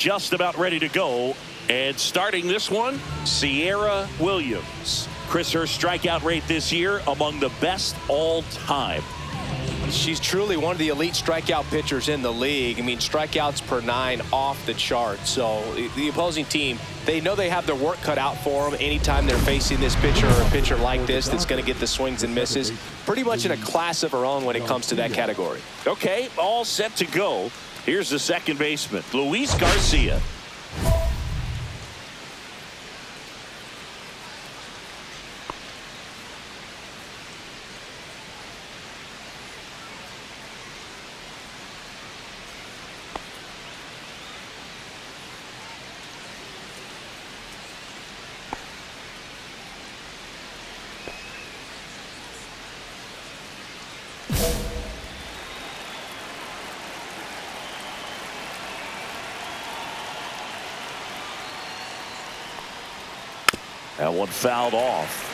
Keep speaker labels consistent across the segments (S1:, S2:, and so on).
S1: just about ready to go. And starting this one, Kiara Williams. Chris, her strikeout rate this year among the best all time.
S2: She's truly one of the elite strikeout pitchers in the league. I mean, strikeouts per 9 off the chart. So the opposing team, they know they have their work cut out for them anytime they're facing this pitcher or a pitcher like this that's going to get the swings and misses. Pretty much in a class of her own when it comes to that category.
S1: Okay, all set to go. Here's the second baseman, Luis Garcia. That one fouled off.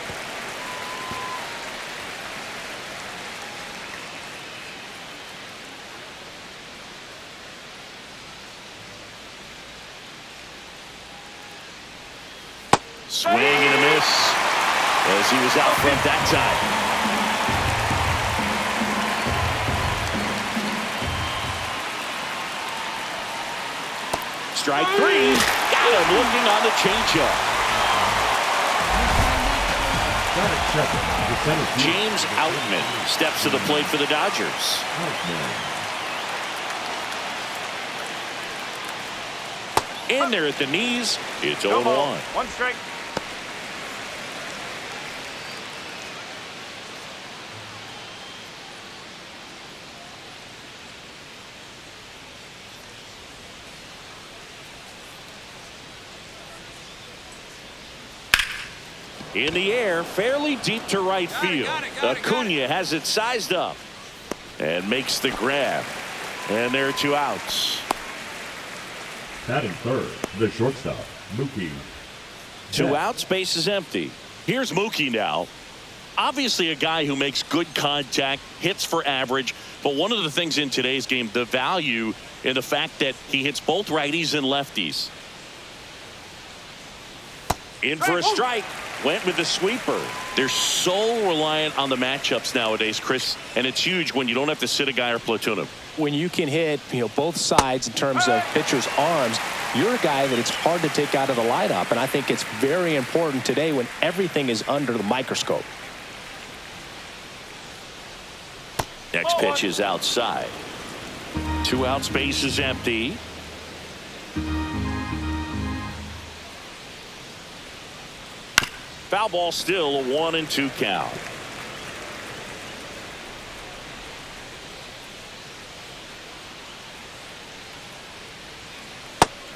S1: Swing and a miss as he was out front that time. Strike 3. Got him looking on the changeup. James Outman steps to the plate for the Dodgers. In there at the knees. It's 0-1.
S3: One strike.
S1: In the air, fairly deep to right field. Acuna has it sized up and makes the grab. And there are 2 outs.
S4: Batting third, the shortstop, Mookie.
S1: 2 outs, base is empty. Here's Mookie now. Obviously a guy who makes good contact, hits for average, but one of the things in today's game, the value in the fact that he hits both righties and lefties. In for a strike. Went with the sweeper. They're so reliant on the matchups nowadays, Chris, and it's huge when you don't have to sit a guy or platoon him.
S2: When you can hit, both sides in terms of pitchers' arms, you're a guy that it's hard to take out of the lineup, and I think it's very important today when everything is under the microscope.
S1: Next pitch is outside. 2 outs, base is empty. Foul ball, still a 1-2 count.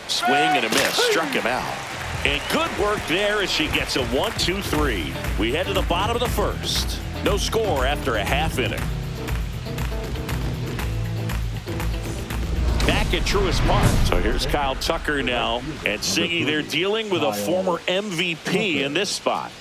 S1: Swing and a miss. Struck him out. And good work there as she gets a 1-2-3. We head to the bottom of the first. No score after a half inning. Back at Truist Park. So here's Kyle Tucker now. And Siggy, they're dealing with a former MVP in this spot.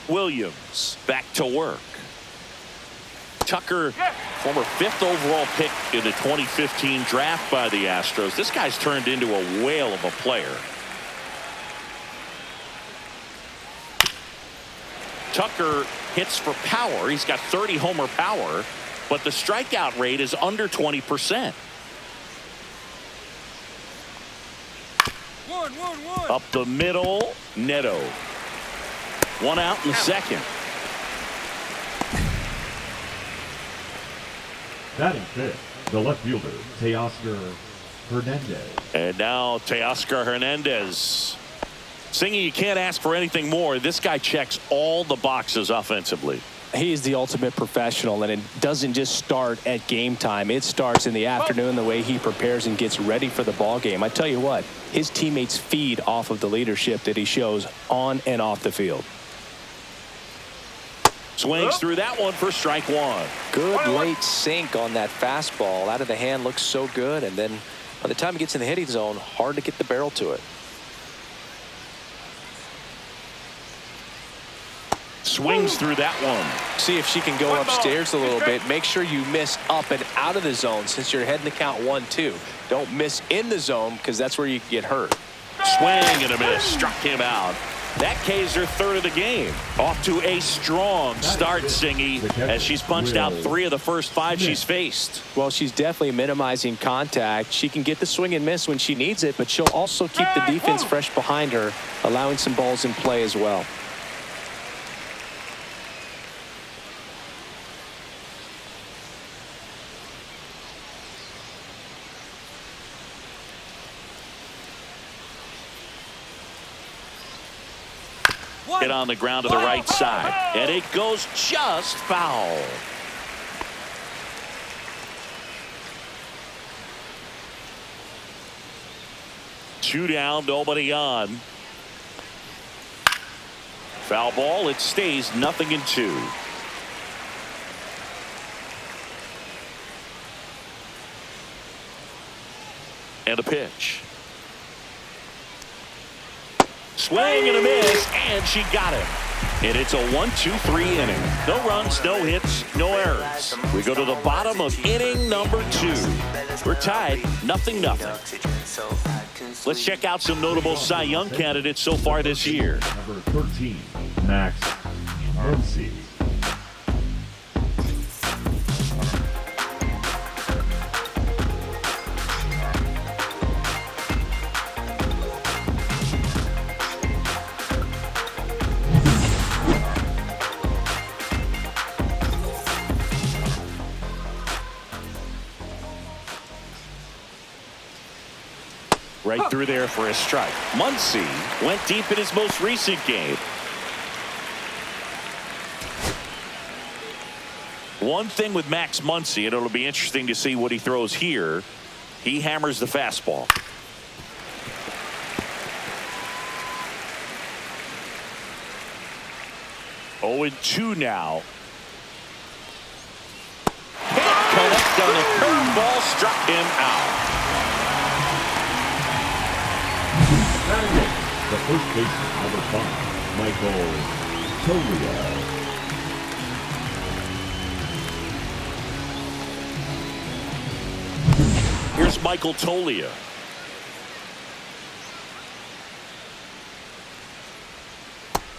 S1: Williams back to work. Tucker, former 5th overall pick in the 2015 draft by the Astros. This guy's turned into a whale of a player. Tucker hits for power. He's got 30 homer power, but the strikeout rate is under 20%. Up the middle, Neto. 1 out in the second.
S4: Batting fifth, the left fielder, Teoscar Hernandez.
S1: And now Teoscar Hernandez. Singy, you can't ask for anything more. This guy checks all the boxes offensively.
S2: He is the ultimate professional, and it doesn't just start at game time. It starts in the afternoon, the way he prepares and gets ready for the ball game. I tell you what, his teammates feed off of the leadership that he shows on and off the field.
S1: Swings through that one for strike one.
S2: Good late sink on that fastball. Out of the hand, looks so good, and then by the time he gets in the hitting zone, hard to get the barrel to it.
S1: Swings through that one.
S2: See if she can go upstairs a little bit. Make sure you miss up and out of the zone since you're heading the count 1-2. Don't miss in the zone because that's where you get hurt.
S1: Swing and a miss. Struck him out. That K's her third of the game. Off to a strong start, Singy, as she's punched out 3 of the first 5 she's faced.
S2: Well, she's definitely minimizing contact. She can get the swing and miss when she needs it, but she'll also keep the defense fresh behind her, allowing some balls in play as well.
S1: Hit on the ground to the right side, and it goes just foul. Two down, nobody on. Foul ball, it stays 0-2. And a pitch. Swing and a miss, and she got him. And it's a 1-2-3 inning. No runs, no hits, no errors. We go to the bottom of inning number 2. We're tied 0-0. Let's check out some notable Cy Young candidates so far this year.
S4: Number 13, Max Muncy.
S1: Right through there for a strike. Muncy went deep in his most recent game. One thing with Max Muncy, and it'll be interesting to see what he throws here. He hammers the fastball. Oh, 2 now. Hit connect on the curveball, struck him out.
S4: The first baseman, number 5, Michael Tolia.
S1: Here's Michael Tolia.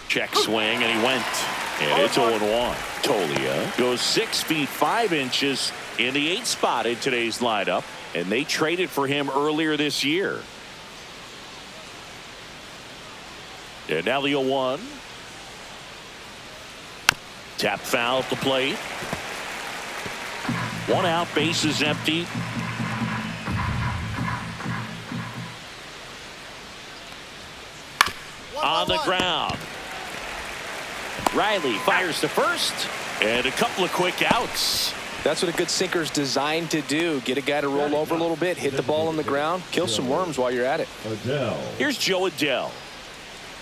S1: Check swing, and he went. And it's 0-1. Tolia goes 6 feet 5 inches in the 8th spot in today's lineup, and they traded for him earlier this year. And now the 0-1. Tap foul at the plate. 1 out, base is empty. On the ground. Riley fires to first, and a couple of quick outs.
S2: That's what a good sinker is designed to do. Get a guy to roll over a little bit, hit the ball on the ground, kill some worms while you're at it.
S4: Adele.
S1: Here's Joe Adele.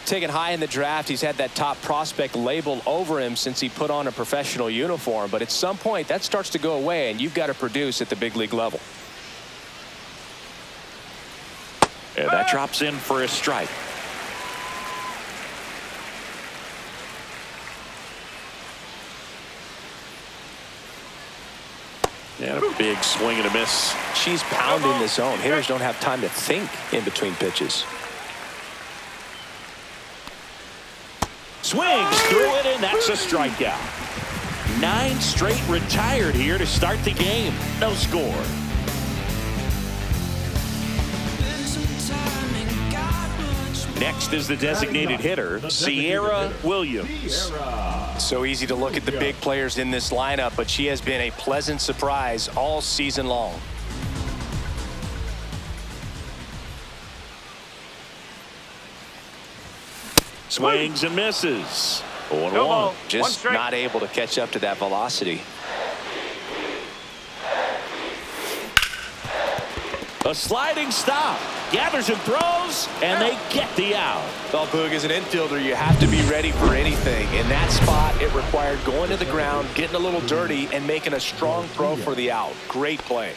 S2: Taken high in the draft, he's had that top prospect label over him since he put on a professional uniform. But at some point, that starts to go away, and you've got to produce at the big league level.
S1: And that drops in for a strike. And a big swing and a miss.
S2: She's pounding the zone. Hitters don't have time to think in between pitches.
S1: Swings through it, and that's a strikeout. 9 straight retired here to start the game. No score. Next is the designated hitter, Kiara Williams.
S2: So easy to look at the big players in this lineup, but she has been a pleasant surprise all season long.
S1: Swings and misses. 0-1.
S2: Just not able to catch up to that velocity.
S1: A sliding stop. Gathers and throws, and they get the out.
S2: Well, Boog, as an infielder, you have to be ready for anything. In that spot, it required going to the ground, getting a little dirty, and making a strong throw for the out. Great play.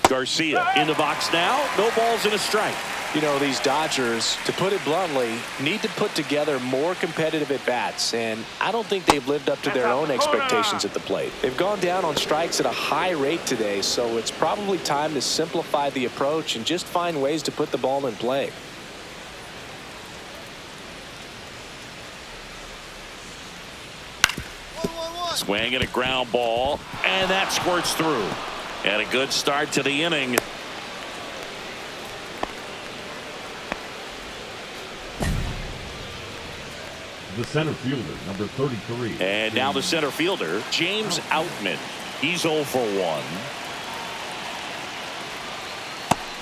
S1: Garcia in the box now. No balls and a strike.
S2: You know, these Dodgers, to put it bluntly, need to put together more competitive at-bats, and I don't think they've lived up to their own expectations at the plate. They've gone down on strikes at a high rate today, so it's probably time to simplify the approach and just find ways to put the ball in play.
S1: Swing and a ground ball, and that squirts through. And a good start to the inning.
S4: The center fielder, number 33.
S1: And now the center fielder, James Outman. He's 0 for 1.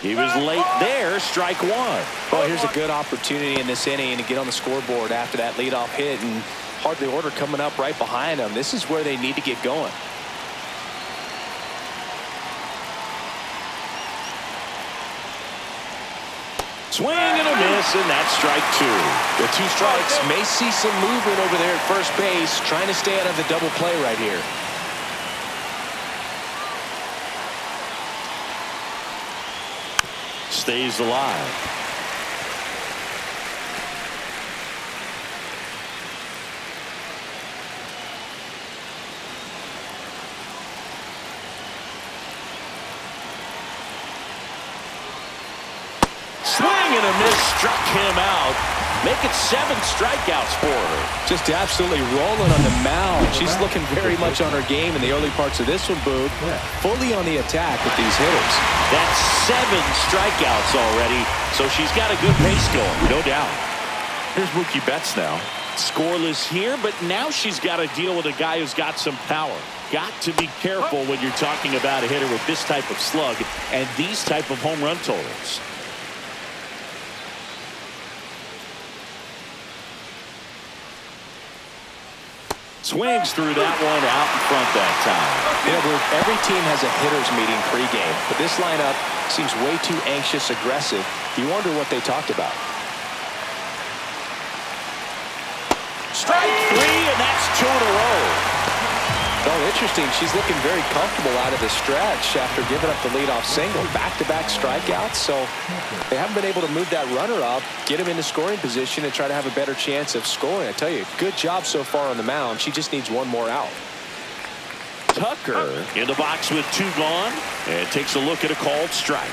S1: He was late there, strike one.
S2: Well, here's a good opportunity in this inning to get on the scoreboard after that leadoff hit, and hardly order coming up right behind them. This is where they need to get going.
S1: Swing and a miss, and that's strike two.
S2: With 2 strikes, may see some movement over there at first base, trying to stay out of the double play right here.
S1: Stays alive. And a miss struck him out. Make it 7 strikeouts for her.
S2: Just absolutely rolling on the mound. She's looking very much on her game in the early parts of this one, Boog. Fully on the attack with these hitters.
S1: That's 7 strikeouts already, so she's got a good pace going, no doubt. Here's Mookie Betts now. Scoreless here, but now she's got to deal with a guy who's got some power. Got to be careful when you're talking about a hitter with this type of slug and these type of home run totals. Swings through that one out in front that time.
S2: You know, every team has a hitter's meeting pregame, but this lineup seems way too anxious, aggressive. You wonder what they talked about.
S1: Strike 3, and that's 2 in a row.
S2: Oh, interesting. She's looking very comfortable out of the stretch after giving up the leadoff single. Back-to-back strikeouts, so they haven't been able to move that runner up, get him into scoring position, and try to have a better chance of scoring. I tell you, good job so far on the mound. She just needs one more out.
S1: Tucker in the box with 2 gone, and takes a look at a called strike.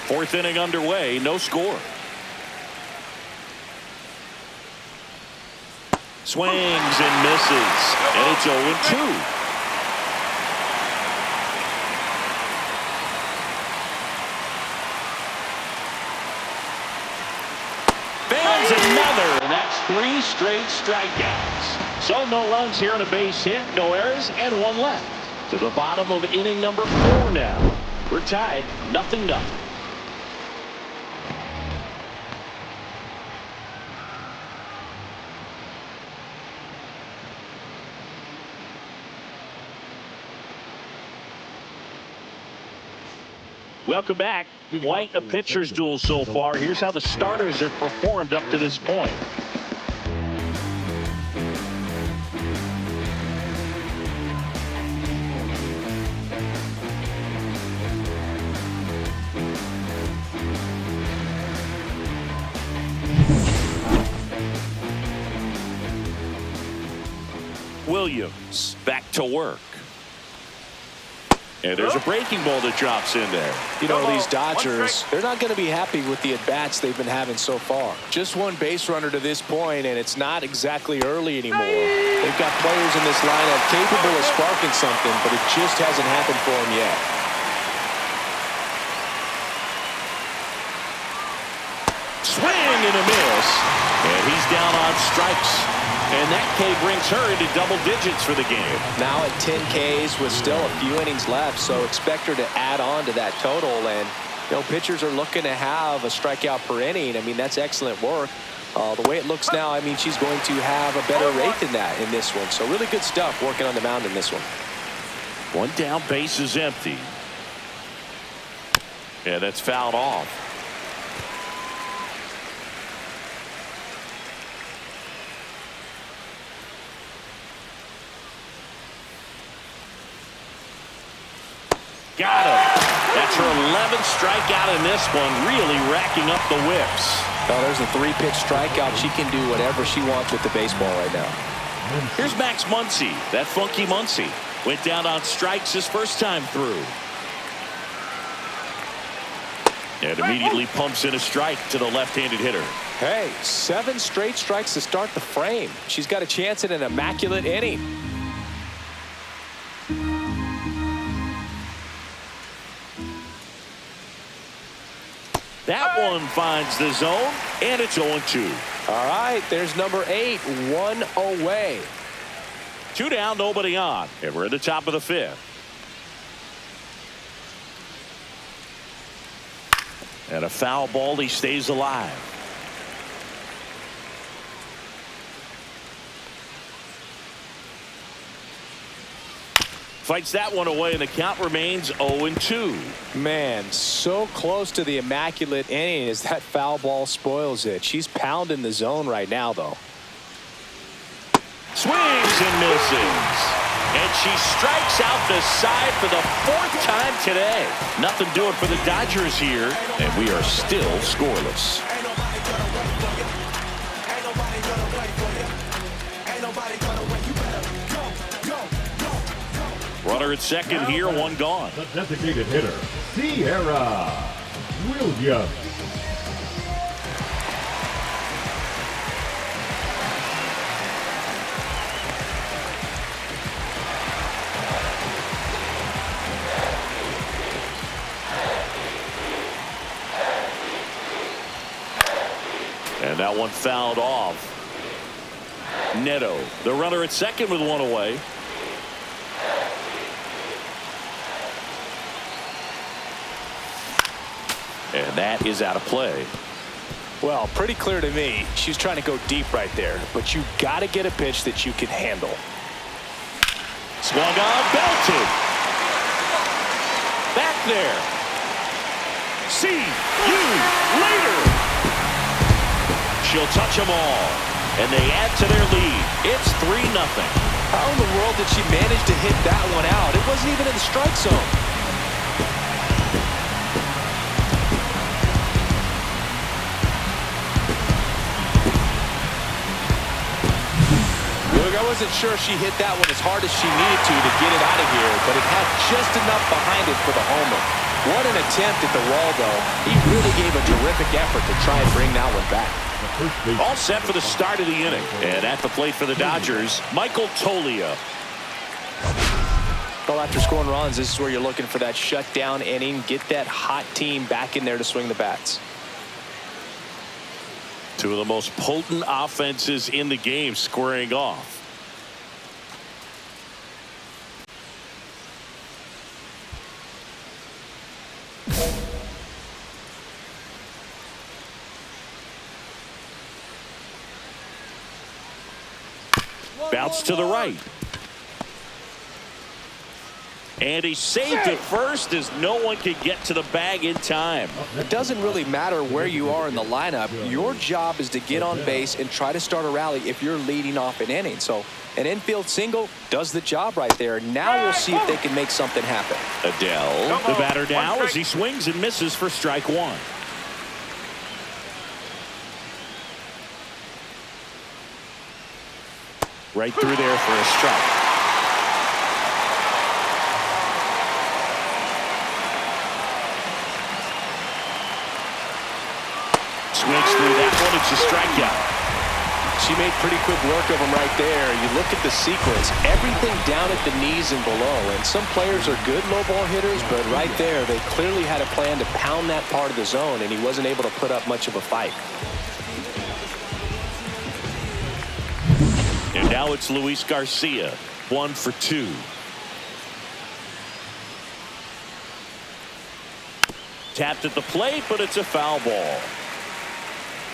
S1: 4th inning underway, no score. Swings and misses, and it's 0-2. Fans another, and that's 3 straight strikeouts. So no runs here on a base hit, no errors, and 1 left. To the bottom of inning number 4 now. We're tied, 0-0. Welcome back. Quite a pitcher's duel so far. Here's how the starters have performed up to this point. Williams back to work. And there's a breaking ball that drops in there.
S2: You know, these Dodgers, they're not going to be happy with the at-bats they've been having so far. Just one base runner to this point, and it's not exactly early anymore. They've got players in this lineup capable of sparking something, but it just hasn't happened for them yet.
S1: Swing and a miss. And he's down on strikes. And that K brings her into double digits for the game.
S2: Now at 10 Ks with still a few innings left, so expect her to add on to that total. And, you know, pitchers are looking to have a strikeout per inning. I mean, that's excellent work. The way it looks now, I mean, she's going to have a better rate than that in this one. So really good stuff working on the mound in this one.
S1: One down, base is empty. Yeah, that's fouled off. Got him. That's her 11th strikeout in this one, really racking up the whips.
S2: Oh, there's a 3-pitch strikeout. She can do whatever she wants with the baseball right now.
S1: Here's Max Muncy. That funky Muncy went down on strikes his first time through. And immediately pumps in a strike to the left-handed hitter.
S2: Hey, 7 straight strikes to start the frame. She's got a chance at an immaculate inning.
S1: That one finds the zone, and it's 0-2.
S2: All right, there's number 8, 1 away.
S1: 2 down, nobody on, and we're at the top of the 5th. And a foul ball, he stays alive. Fights that one away, and the count remains 0-2.
S2: Man, so close to the immaculate inning as that foul ball spoils it. She's pounding the zone right now, though.
S1: Swings and misses. And she strikes out the side for the 4th time today. Nothing doing for the Dodgers here, and we are still scoreless. Runner at second here, 1 gone.
S4: The designated hitter, Kiara Williams.
S1: And that one fouled off. Neto, the runner at second with 1 away. And that is out of play.
S2: Well, pretty clear to me. She's trying to go deep right there, but you got to get a pitch that you can handle.
S1: Swung on, belted. Back there. See you later. She'll touch them all, and they add to their lead. It's 3-0.
S2: How in the world did she manage to hit that one out? It wasn't even in the strike zone. I wasn't sure she hit that one as hard as she needed to get it out of here, but it had just enough behind it for the homer. What an attempt at the wall, though. He really gave a terrific effort to try and bring that one back.
S1: All set for the start of the inning. And at the plate for the Dodgers, Michael Toglia.
S2: Well, after scoring runs, this is where you're looking for that shutdown inning. Get that hot team back in there to swing the bats.
S1: 2 of the most potent offenses in the game squaring off. Bounce to the right. And he saved it first as no one could get to the bag in time.
S2: It doesn't really matter where you are in the lineup. Your job is to get on base and try to start a rally if you're leading off an inning. So an infield single does the job right there. Now we'll see if they can make something happen.
S1: Adele, the batter now as he swings and misses for strike 1. Right through there for a strike. swings through that one. It's a strikeout.
S2: She made pretty quick work of him right there. You look at the sequence, everything down at the knees and below. And some players are good low ball hitters, but right there, they clearly had a plan to pound that part of the zone, and he wasn't able to put up much of a fight.
S1: And now it's Luis Garcia, 1 for 2. Tapped at the plate, but it's a foul ball.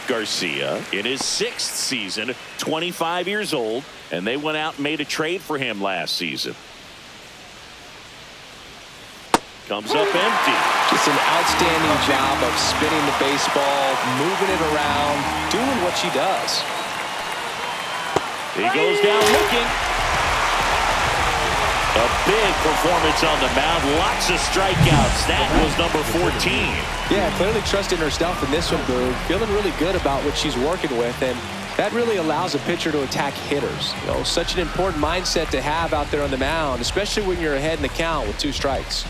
S1: Garcia in his 6th season, 25 years old, and they went out and made a trade for him last season. Comes up empty.
S2: Just an outstanding job of spinning the baseball, moving it around, doing what she does.
S1: He goes down looking. A big performance on the mound. Lots of strikeouts. That was number 14.
S2: Yeah, clearly trusting herself in this one, Boog. Feeling really good about what she's working with, and that really allows a pitcher to attack hitters. You know, such an important mindset to have out there on the mound, especially when you're ahead in the count with 2 strikes.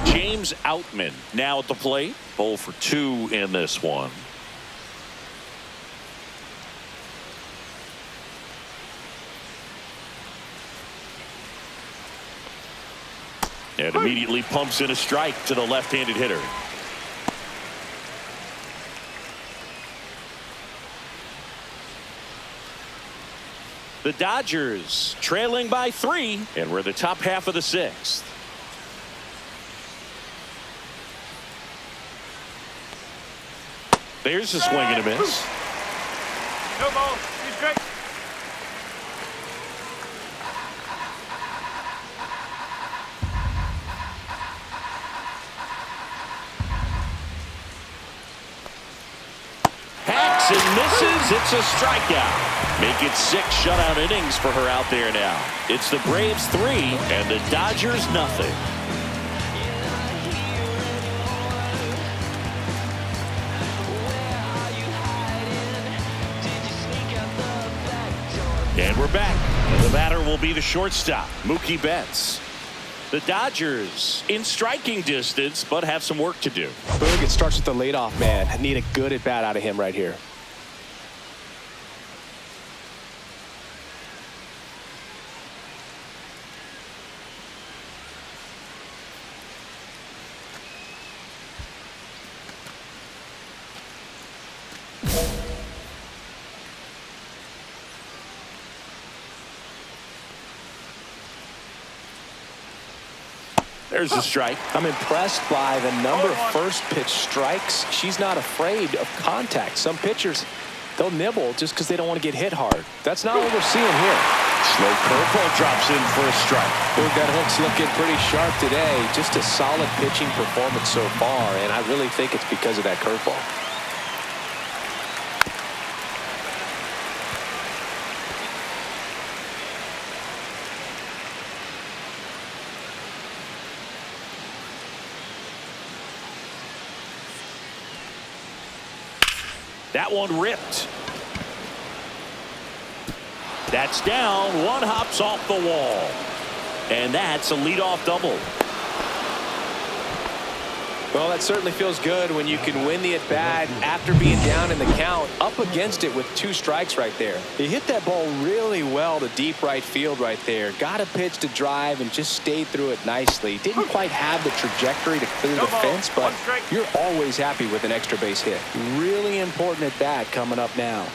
S1: James Outman now at the plate. 0 for 2 in this one. And immediately pumps in a strike to the left-handed hitter. The Dodgers trailing by 3, and we're the top half of the 6th. There's a swing and a miss.
S3: No ball. He's great.
S1: Hacks and misses. It's a strikeout. Make it 6 shutout innings for her out there now. It's the Braves 3 and the Dodgers nothing. And we're back. And the batter will be the shortstop, Mookie Betts. The Dodgers in striking distance, but have some work to do.
S2: Boog, it starts with the leadoff man. I need a good at bat out of him right here.
S1: There's a strike.
S2: I'm impressed by the number of first pitch strikes. She's not afraid of contact. Some pitchers, they'll nibble just because they don't want to get hit hard. That's not what we're seeing here.
S1: Slow curveball drops in for a strike.
S2: Boog, that hook's looking pretty sharp today. Just a solid pitching performance so far, and I really think it's because of that curveball.
S1: That one ripped. That's down. One hops off the wall. And that's a leadoff double.
S2: Well, that certainly feels good when you can win the at-bat after being down in the count, up against it with 2 strikes right there. He hit that ball really well to deep right field right there. Got a pitch to drive and just stayed through it nicely. Didn't quite have the trajectory to clear the fence, but you're always happy with an extra base hit. Really important at-bat coming up now.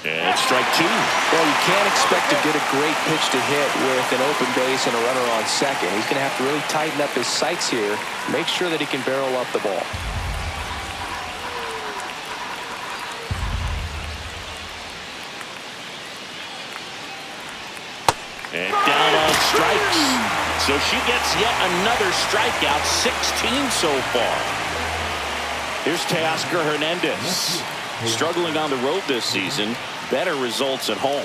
S1: And strike 2.
S2: Well, you can't expect to get a great pitch to hit with an open base and a runner on second. He's going to have to really tighten up his sights here, make sure that he can barrel up the ball.
S1: And down on strikes. So she gets yet another strikeout, 16 so far. Here's Teoscar Hernandez. Struggling on the road this season. Better results at home.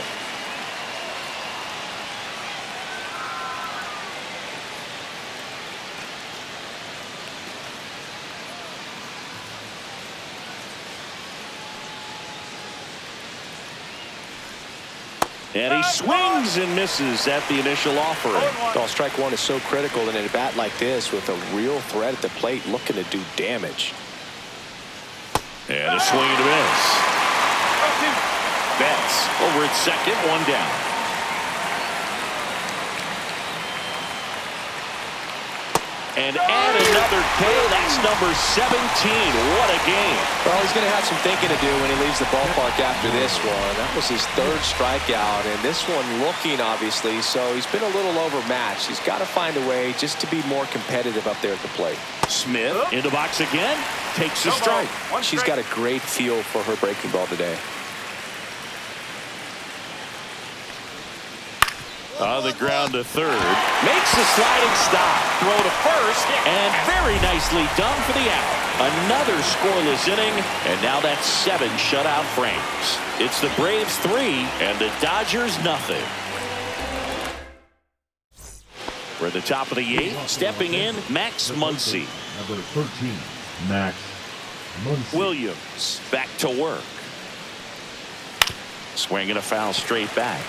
S1: And he swings and misses at the initial offering.
S2: Well, strike one is so critical in a bat like this with a real threat at the plate looking to do damage.
S1: And a swing and a miss. Betts over at second, one down. And add another K. That's number 17. What a game.
S2: Well, he's going to have some thinking to do when he leaves the ballpark after this one. That was his third strikeout, and this one looking, obviously, so he's been a little overmatched. He's got to find a way just to be more competitive up there at the plate.
S1: Smith in the box again. Takes a strike.
S2: She's got a great feel for her breaking ball today.
S1: On the ground to third. Makes the sliding stop. Throw to first. And very nicely done for the out. Another scoreless inning. And now that's 7 shutout frames. It's the Braves 3 and the Dodgers nothing. We're at the top of the 8th. Stepping in, Max Muncy.
S4: Number 13, Max Muncy.
S1: Williams back to work. Swinging a foul straight back.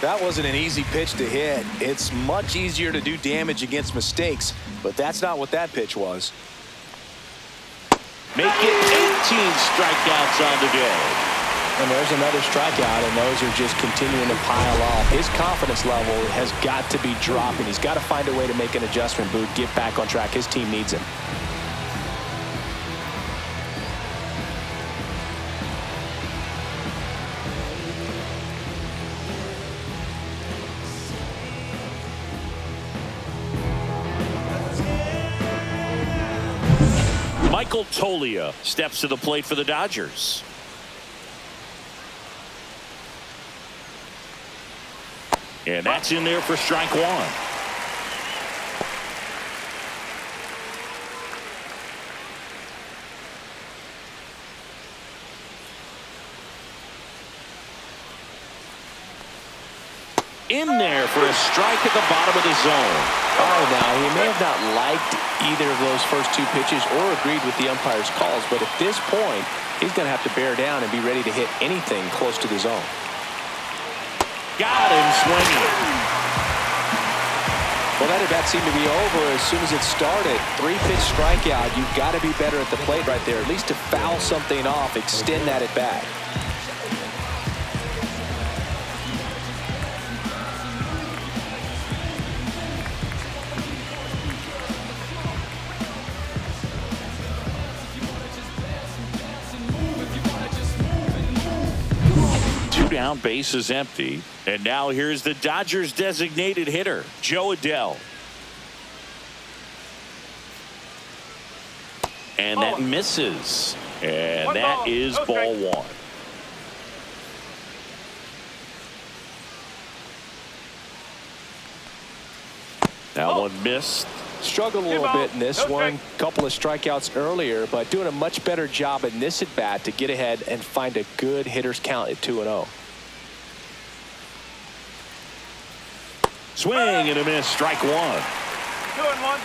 S2: That wasn't an easy pitch to hit. It's much easier to do damage against mistakes, but that's not what that pitch was.
S1: Make it 18 strikeouts on the day.
S2: And there's another strikeout, and those are just continuing to pile up. His confidence level has got to be dropping. He's got to find a way to make an adjustment, Boot, get back on track. His team needs him.
S1: Michael Toglia steps to the plate for the Dodgers. And that's in there for strike one. In there for a strike at the bottom of the zone.
S2: Oh, now he may have not liked either of those first 2 pitches or agreed with the umpire's calls, but at this point, he's going to have to bear down and be ready to hit anything close to the zone.
S1: Got him swinging.
S2: Well, that at bat seemed to be over as soon as it started. 3-pitch strikeout. You've got to be better at the plate right there, at least to foul something off, extend that at bat.
S1: Down, base is empty, and now here's the Dodgers designated hitter, Joe Adell. And that misses, and that is ball one. That one missed.
S2: Struggled a little bit in this one. Couple of strikeouts earlier, but doing a much better job in this at bat to get ahead and find a good hitter's count at 2-0.
S1: Swing and a miss, strike one.
S3: 2-1.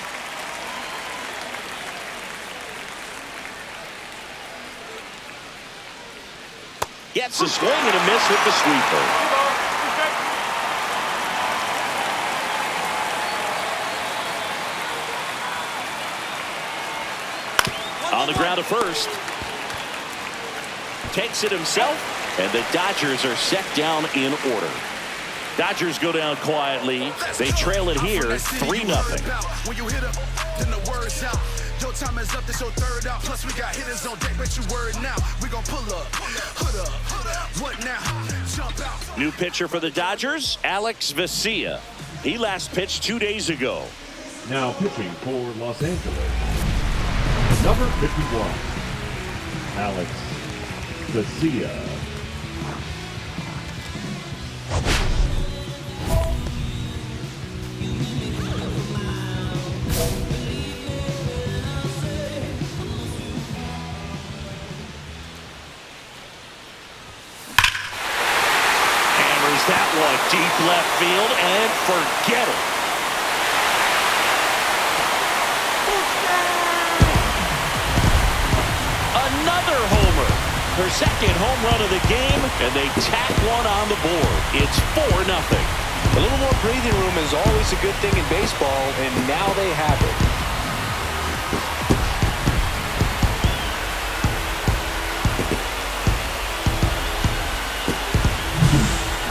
S1: Gets a swing and a miss with the sweeper. On the ground to first. Takes it himself, and the Dodgers are set down in order. Dodgers go down quietly. They trail it here 3-0.
S5: When you hit up, then the word's out. Your time is up, this your third out. Plus we got hitters on deck, bet you word now. We gon' pull up, hood up, what now? Jump out.
S1: New pitcher for the Dodgers, Alex Vesia. He last pitched 2 days ago.
S4: Now pitching for Los Angeles, number 51, Alex Vesia.
S1: Deep left field and forget it. Another homer. Her second home run of the game, and they tack one on the board. It's 4-0.
S2: A little more breathing room is always a good thing in baseball, and now they have it.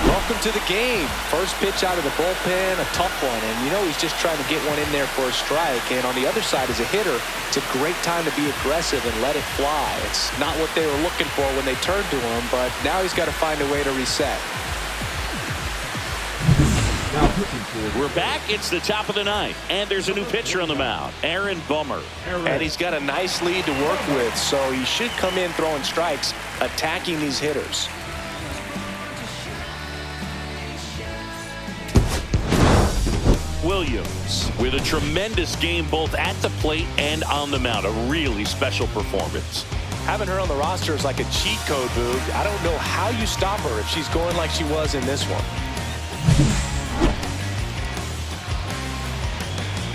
S2: Welcome to the game. First pitch out of the bullpen, a tough one, and you know he's just trying to get one in there for a strike. And on the other side, as a hitter, it's a great time to be aggressive and let it fly. It's not what they were looking for when they turned to him, but now he's got to find a way to reset.
S1: We're back. It's the top of the ninth, and there's a new pitcher on the mound, Aaron Bummer.
S2: And he's got a nice lead to work with, so he should come in throwing strikes, attacking these hitters.
S1: Williams with a tremendous game both at the plate and on the mound. A really special performance.
S2: Having her on the roster is like a cheat code, Boog. I don't know how you stop her if she's going like she was in this one.